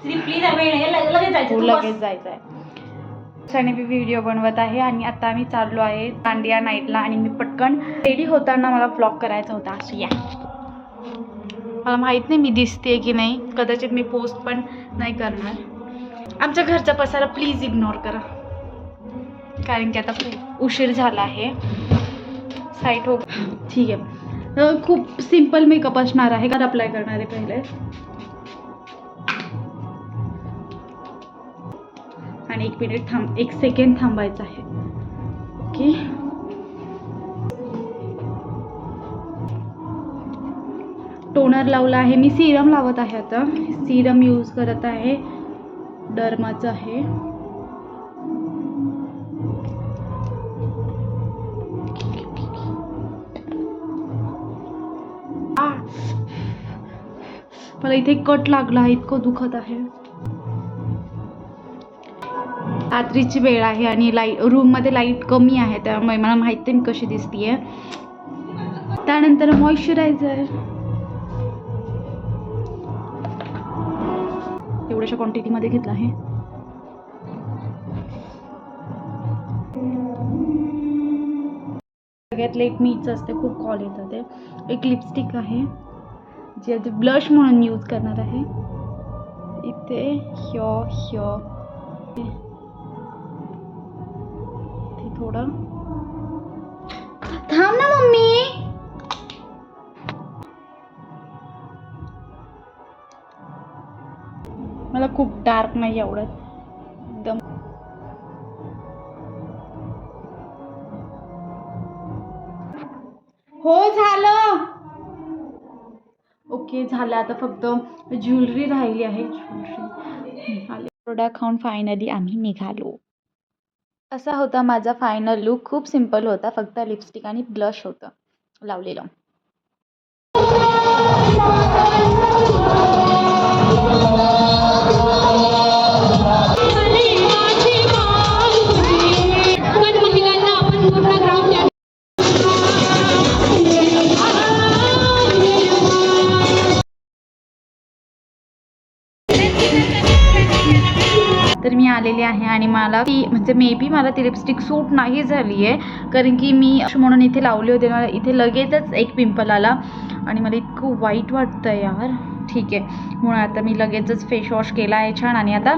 लगेच जायचं आहे. मी व्हिडिओ बनवत आहे आणि आता आम्ही चाललो आहे दांडिया नाईटला. आणि मी पटकन रेडी होताना मला व्लॉग करायचा होता. असं या, मला माहीत नाही मी दिसते की नाही, कदाचित मी पोस्ट पण नाही करणार. आमच्या घरचा पसारा प्लीज इग्नोर करा, कारण की आता खूप उशीर झाला आहे. साईट हो, ठीक आहे. खूप सिंपल मेकअप असणार आहे. का अप्लाय करणार आहे पहिले, आणि 1 मिनिट थांब, 1 सेकंड थांबायचं आहे. ओके, टोनर लावला आहे मी. सिरम लावत आहे. आता सिरम यूज करत आहे, डर्माचं आहे. मला इथे कट लागला आहे, इतकं दुखत आहे. रात्रीची वेळ आहे आणि रूममध्ये लाईट कमी आहे, त्यामुळे मला माहिती मी कशी दिसतीये. त्यानंतर मॉइश्चरायझर एवढ्याशा क्वांटिटीमध्ये घेतला आहे. सगळ्यात लेट मीच असते, खूप कॉल येतात ते. एक लिपस्टिक आहे जी आता ब्लश म्हणून यूज करणार आहे. इथे थोडं थांब ना मम्मी. मला खूप डार्क नाही आवडत एकदम. हो झालं. ओके झालं. आता फक्त ज्वेलरी राहिली आहे. प्रोडक्ट खाऊन फायनली आम्ही निघालो. असा होता माझा फायनल लुक. खूप सिंपल होता, फक्त लिपस्टिक आणि ब्लश होतं लावलेलं. तर मी आलेले आहे आणि मला ती म्हणजे मे बी मला ती लिपस्टिक सूट नाही झाली आहे, कारण की मी म्हणून इथे लावले होते. मला इथे लगेचच एक पिंपल आला आणि मला इतकं वाईट वाटतं यार. ठीक आहे, म्हणून आता मी लगेचच फेस वॉश केला आहे छान. आणि आता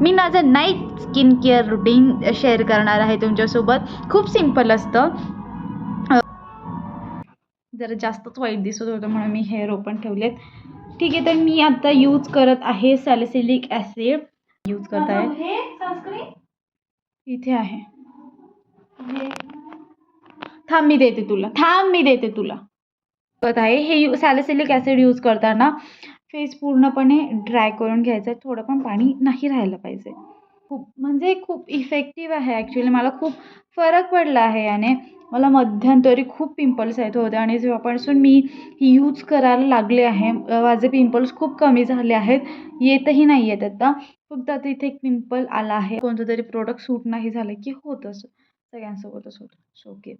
मी माझं night skin care routine share करणार आहे तुमच्यासोबत. खूप सिंपल असतं. जरा जास्तच वाईट दिसत होतं म्हणून मी हेअर ओपन ठेवलेत. ठीक आहे, तर मी आता यूज करत आहे सॅलिसिलिक ॲसिड यूज करत आहे. इथे आहे. थांब मी देते तुला. करत आहे हे सॅलिसिलिक ॲसिड यूज करताना फेस पूर्णपणे ड्राय करून घ्यायचं आहे. थोडं पण पाणी नाही राहायला पाहिजे. खूप इफेक्टिव्ह आहे ॲक्च्युली. मला खूप फरक पडला आहे याने. मला मध्यंतरी खूप पिंपल्स येत होते आणि जेव्हापासून मी यूज करायला लागले आहे माझे पिंपल्स खूप कमी झाले आहेत. येतही नाही आहेत आता. फक्त आता इथे एक पिंपल आला आहे. कोणतं तरी प्रोडक्ट सूट नाही झालं की होतं, सगळ्यांसोबतच होतं. सो ओके,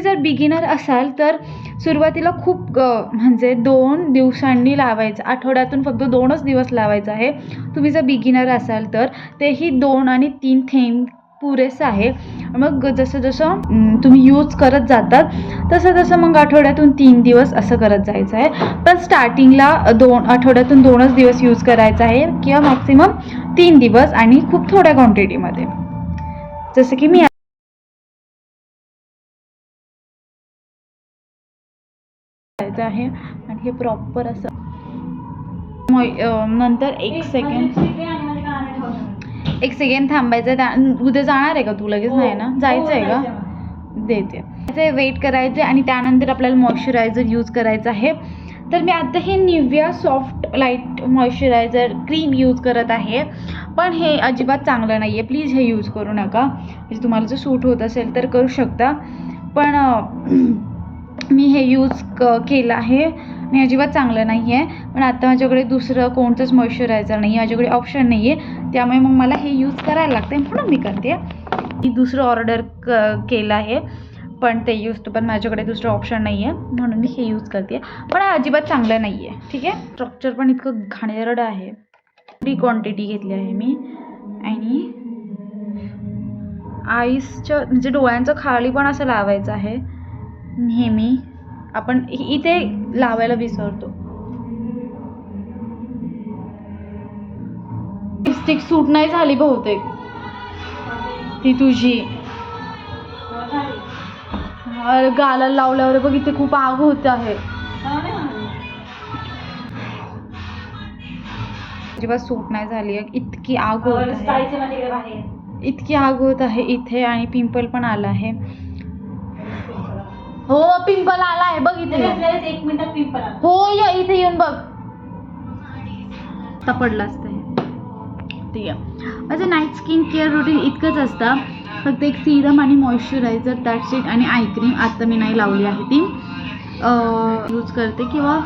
जर बिगिनर असाल तर सुरुवातीला खूप म्हणजे 2 दिवसांनी लावायचं. आठवड्यातून फक्त 2च दिवस लावायचं आहे. तुम्ही जर बिगिनर असाल तर तेही 2 आणि 3 थेंब पुरेसं आहे. मग जसं तुम्ही यूज करत जातात तसं मग आठवड्यातून 3 दिवस असं करत जायचं आहे. पण स्टार्टिंगला आठवड्यातून 2च दिवस यूज करायचा आहे किंवा मॅक्सिमम 3 दिवस आणि खूप थोड्या क्वांटिटीमध्ये, जसं की मी आहे. आणि हे प्रॉपर असं नंतर 1 सेकंड थांबायचं. उद्या जाणार आहे का तू? लगेच नाही ना, जायचं आहे का? देते वेट करायचे आणि त्यानंतर आपल्याला मॉइश्चरायझर यूज करायचं आहे. तर मी आता हे Nivea soft light moisturiser cream use करत आहे. पण हे अजिबात चांगलं नाही आहे, प्लीज हे यूज करू नका. म्हणजे तुम्हाला जर सूट होत असेल तर करू शकता, पण मी हे यूज केलं आहे आणि अजिबात चांगलं नाही आहे. पण आता माझ्याकडे दुसरं कोणतंच मॉइश्चरायझर नाही आहे, माझ्याकडे ऑप्शन नाही आहे. त्यामुळे मग मला हे यूज करायला लागते म्हणून मी करते. मी दुसरं ऑर्डर केलं आहे पण ते पण माझ्याकडे दुसरं ऑप्शन नाही आहे म्हणून मी हे यूज करते. पण अजिबात चांगलं नाही आहे. ठीक आहे, स्ट्रक्चर पण इतकं घाणेरडं आहे. थोडी क्वांटिटी घेतली आहे मी. आणि आईसच्या म्हणजे डोळ्यांचं खाली पण असं लावायचं आहे नेहमी. आपण इथे लावायला विसरतो. लिपस्टिक सूट नाही झाली बहुतेक ती तुझी. गालाला लावल्यावर बघ इथे खूप आग होत आहे. अजिबात सूट नाही झाली आहे. इतकी आग होत आहे, इतकी आग होत आहे इथे. आणि पिंपल पण आला आहे. हो पिंपल आला आहे बघ इथे. 1 मिनिटात पिंपल आला. हो या इथे येऊन बघ. आता पडलं असतं हे. ठीक आहे. माझं नाईट स्किन केअर रुटीन इतकंच असतं. फक्त एक सिरम आणि मॉइश्चरायझर दॅट्स इट. आणि आय क्रीम आता मी नाही लावली आहे ती यूज करते. किंवा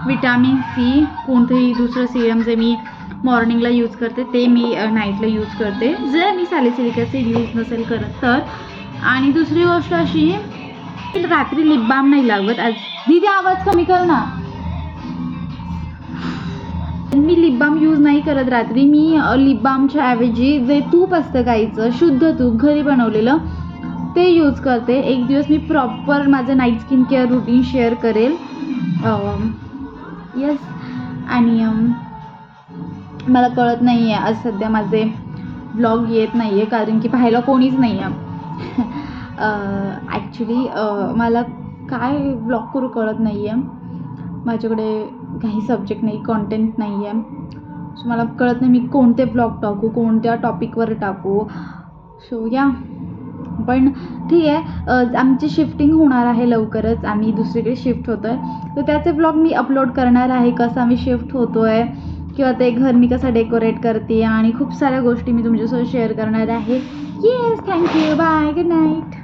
विटॅमिन सी कोणतंही दुसरं सिरम जे मी मॉर्निंगला यूज करते ते मी नाईटला यूज करते जर मी सॅलिसिलिक ॲसिड यूज नसेल करत तर. आणि दुसरी गोष्ट अशी रात्री लिप बाम नाही लावत. आज दीदी आवाज कमी कर ना. मी लिप बाम यूज नाही करत रात्री. मी लिप बामच्या ऐवजी जे तूप असतं गाईचं शुद्ध तूप घरी बनवलेलं ते यूज करते. एक दिवस मी प्रॉपर माझं night skin care routine share करेल. यस. आणि मला कळत नाही आहे आज सध्या माझे ब्लॉग येत नाही आहे कारण की पाहायला कोणीच नाही आहे. ॲक्च्युली मला काय ब्लॉग करू कळत नाही आहे. माझ्याकडे काही सब्जेक्ट नाही, कॉन्टेंट नाही आहे. सो मला कळत नाही मी कोणते ब्लॉग टाकू, कोणत्या टॉपिकवर टाकू. सो या पण ठीक आहे. आमची शिफ्टिंग होणार आहे लवकरच. आम्ही दुसरीकडे शिफ्ट होतो आहे तर त्याचे ब्लॉग मी अपलोड करणार आहे. कसं आम्ही शिफ्ट होतो आहे किंवा ते घर मी कसं डेकोरेट करते आणि खूप साऱ्या गोष्टी मी तुमच्यासोबत शेअर करणार आहे. Yes thank you. Bye. Good night.